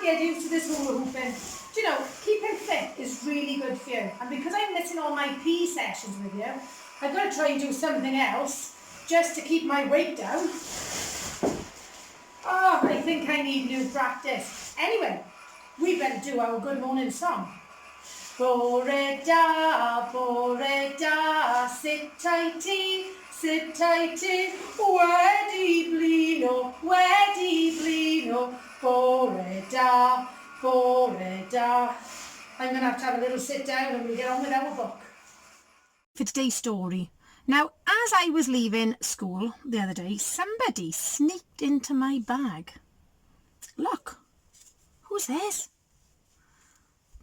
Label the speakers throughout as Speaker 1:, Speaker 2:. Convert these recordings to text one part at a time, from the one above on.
Speaker 1: get used to this hula hooping. Do you know, keeping fit is really good for you. And because I'm missing all my PE sessions with you, I've got to try and do something else just to keep my weight down. Oh, I think I need new practice. Anyway, we better do our good morning song. Bore-da, sit tighty, wedi blino, bore-da. I'm going to have a little sit down and we'll get on with our book. For today's story. Now, as I was leaving school the other day, somebody sneaked into my bag. Look, who's this?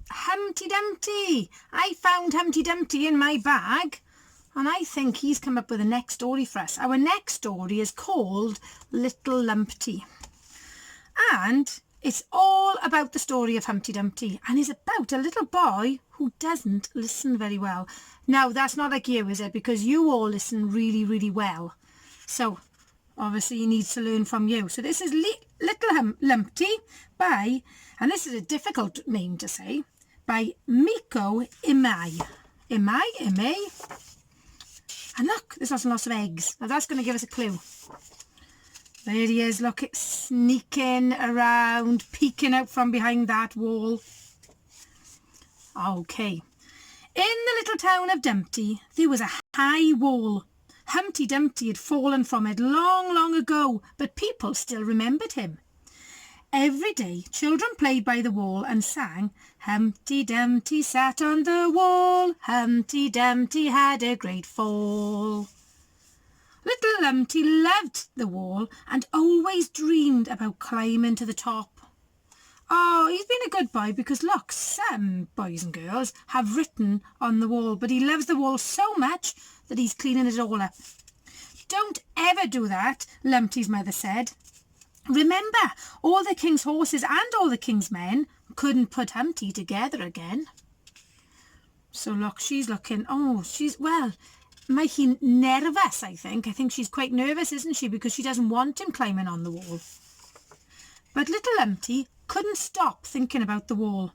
Speaker 1: Humpty Dumpty. I found Humpty Dumpty in my bag, and I think he's come up with the next story for us. Our next story is called Little Lumpty, and it's all about the story of Humpty Dumpty, and is about a little boy who doesn't listen very well. Now, that's not like you, is it? Because you all listen really, really well. So, obviously, he needs to learn from you. So this is Little Lumpty by, and this is a difficult name to say, by Miko Imai. Imai. And look, there's lots of eggs. Now that's going to give us a clue. There he is, look, it's sneaking around, peeking out from behind that wall. Okay. In the little town of Dumpty, there was a high wall. Humpty Dumpty had fallen from it long, long ago, but people still remembered him. Every day, children played by the wall and sang, Humpty Dumpty sat on the wall, Humpty Dumpty had a great fall. Little Lumpty loved the wall and always dreamed about climbing to the top. Oh, he's been a good boy because, look, some boys and girls have written on the wall, but he loves the wall so much that he's cleaning it all up. Don't ever do that, Lumpty's mother said. Remember, all the king's horses and all the king's men couldn't put Humpty together again. So look, she's looking, might he nervous, I think. I think she's quite nervous, isn't she? Because she doesn't want him climbing on the wall. But little Lumpty couldn't stop thinking about the wall.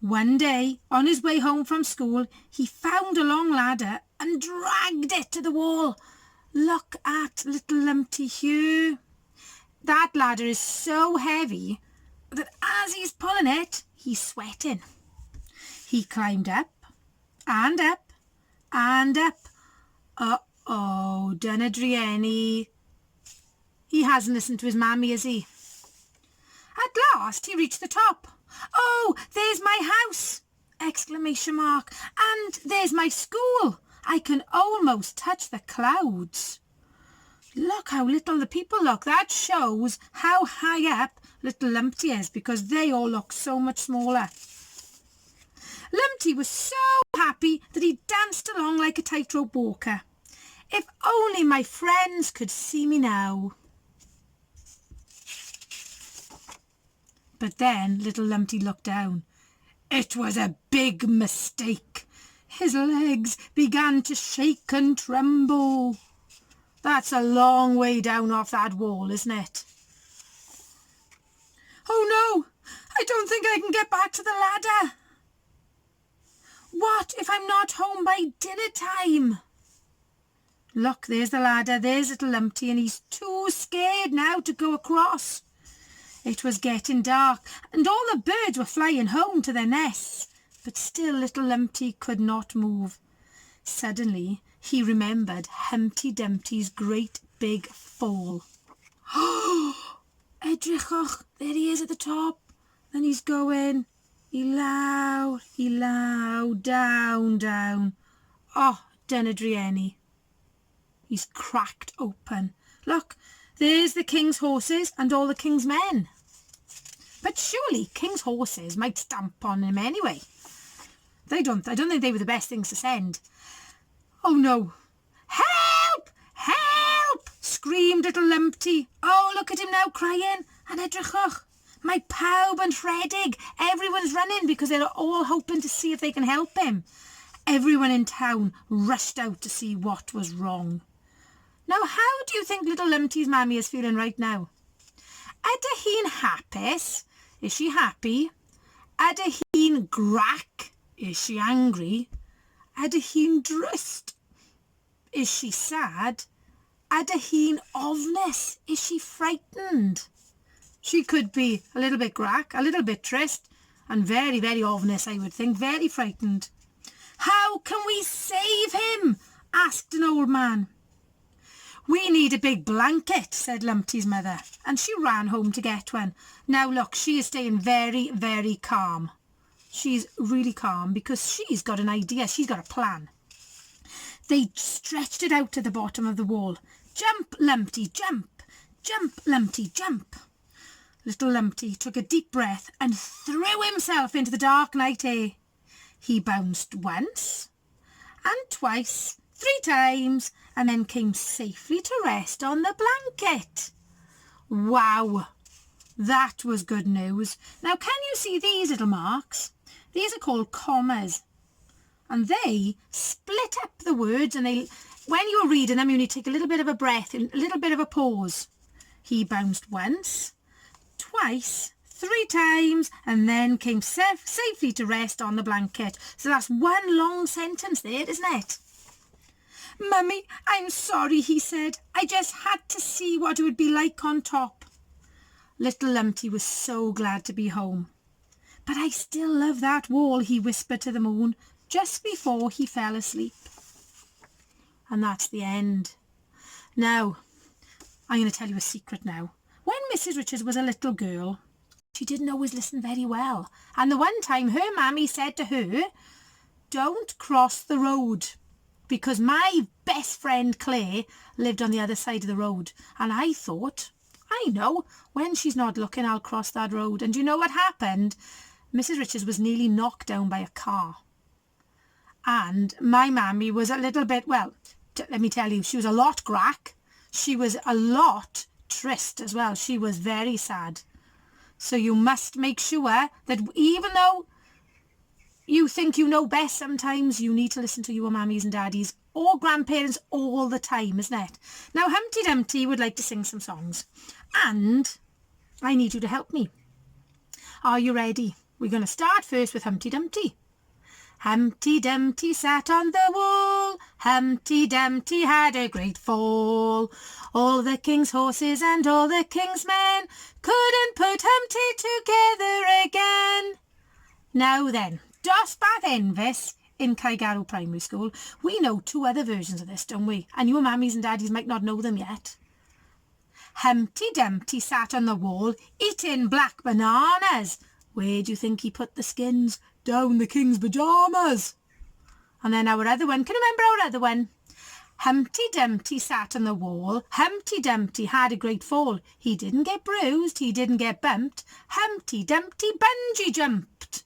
Speaker 1: One day, on his way home from school, he found a long ladder and dragged it to the wall. Look at little Lumpty here. That ladder is so heavy that as he's pulling it, he's sweating. He climbed up and up and up. Uh-oh, dunna drieni. He hasn't listened to his mammy, has he? At last, he reached the top. Oh, there's my house! Exclamation mark. And there's my school. I can almost touch the clouds. Look how little the people look. That shows how high up little Lumpty is because they all look so much smaller. Lumpty was so happy that he danced along like a tightrope walker. If only my friends could see me now. But then little Lumpty looked down. It was a big mistake. His legs began to shake and tremble. That's a long way down off that wall, isn't it? Oh no, I don't think I can get back to the ladder. What if I'm not home by dinner time? Look, there's the ladder, there's little Lumpty, and he's too scared now to go across. It was getting dark, and all the birds were flying home to their nests, but still little Lumpty could not move. Suddenly, he remembered Humpty Dumpty's great big fall. Oh, edrychwch, there he is at the top. Then he's going, ilaw, down, down. Oh, dunna drieni. He's cracked open. Look, there's the king's horses and all the king's men. But surely king's horses might stamp on him anyway. I don't think they were the best things to send. Oh no. Help! Help! Screamed little Lumpty. Oh, look at him now crying. And edrychwch, my pawb and rhedeg. Everyone's running because they're all hoping to see if they can help him. Everyone in town rushed out to see what was wrong. Now, how do you think little Lumpty's mammy is feeling right now? Ydy hi'n hapus? Is she happy? Ydy hi'n grac? Is she angry? Ydy hi'n drist? Is she sad? Ydy hi'n ofnus? Is she frightened? She could be a little bit grac, a little bit trist, and very, very ofnus, I would think, very frightened. How can we save him? Asked an old man. We need a big blanket, said Lumpty's mother, and she ran home to get one. Now look, she is staying very, very calm. She's really calm because she's got an idea, she's got a plan. They stretched it out to the bottom of the wall. Jump, Lumpty, jump. Jump, Lumpty, jump. Little Lumpty took a deep breath and threw himself into the dark night air. He bounced once and twice, 3 times, and then came safely to rest on the blanket. Wow, that was good news. Now, can you see these little marks? These are called commas, and they split up the words, and when you're reading them, you need to take a little bit of a breath, a little bit of a pause. He bounced once, twice, 3 times, and then came safely to rest on the blanket. So that's one long sentence there, isn't it? Mummy, I'm sorry, he said. I just had to see what it would be like on top. Little Lumpty was so glad to be home. But I still love that wall, he whispered to the moon just before he fell asleep. And that's the end. Now, I'm going to tell you a secret now. When Mrs. Richards was a little girl, she didn't always listen very well. And the one time her mammy said to her, don't cross the road, because my best friend Claire lived on the other side of the road. And I thought, I know, when she's not looking, I'll cross that road. And do you know what happened? Mrs. Richards was nearly knocked down by a car. And my mammy was a little bit, well, let me tell you, she was a lot grac. She was a lot trist as well. She was very sad. So you must make sure that even though you think you know best, sometimes you need to listen to your mummies and daddies or grandparents all the time, isn't it? Now, Humpty Dumpty would like to sing some songs, and I need you to help me. Are you ready? We're going to start first with Humpty Dumpty. Humpty Dumpty sat on the wall, Humpty Dumpty had a great fall. All the king's horses and all the king's men couldn't put Humpty together again. Now then, dosbarth enfys in Caigarw Primary School. We know 2 other versions of this, don't we? And your mammies and daddies might not know them yet. Humpty Dumpty sat on the wall, eating black bananas. Where do you think he put the skins? Down the king's pyjamas. And then our other one, can you remember our other one? Humpty Dumpty sat on the wall, Humpty Dumpty had a great fall. He didn't get bruised, he didn't get bumped, Humpty Dumpty bungee jumped.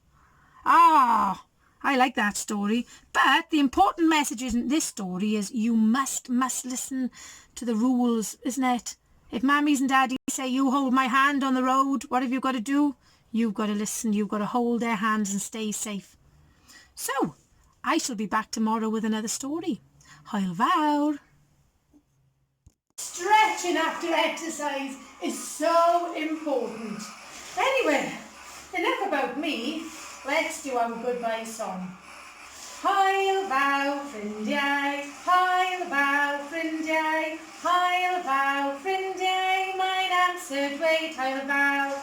Speaker 1: Ah, I like that story. But the important message in this story is you must listen to the rules, isn't it? If mammies and daddies say, you hold my hand on the road, what have you got to do? You've got to listen, you've got to hold their hands and stay safe. So, I shall be back tomorrow with another story. Hwyl fawr. Stretching after exercise is so important. Anyway, enough about me. Let's do our goodbye song. Hwyl fawr ffrindiau, hwyl fawr ffrindiau, hwyl fawr ffrindiau, mae'n amser dweud hwyl fawr.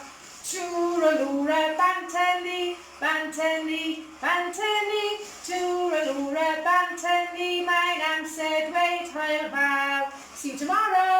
Speaker 1: Twralwra bantenni, bantenni, bantenni, twralwra bantenni, mae'n amser dweud hwyl fawr. See you tomorrow.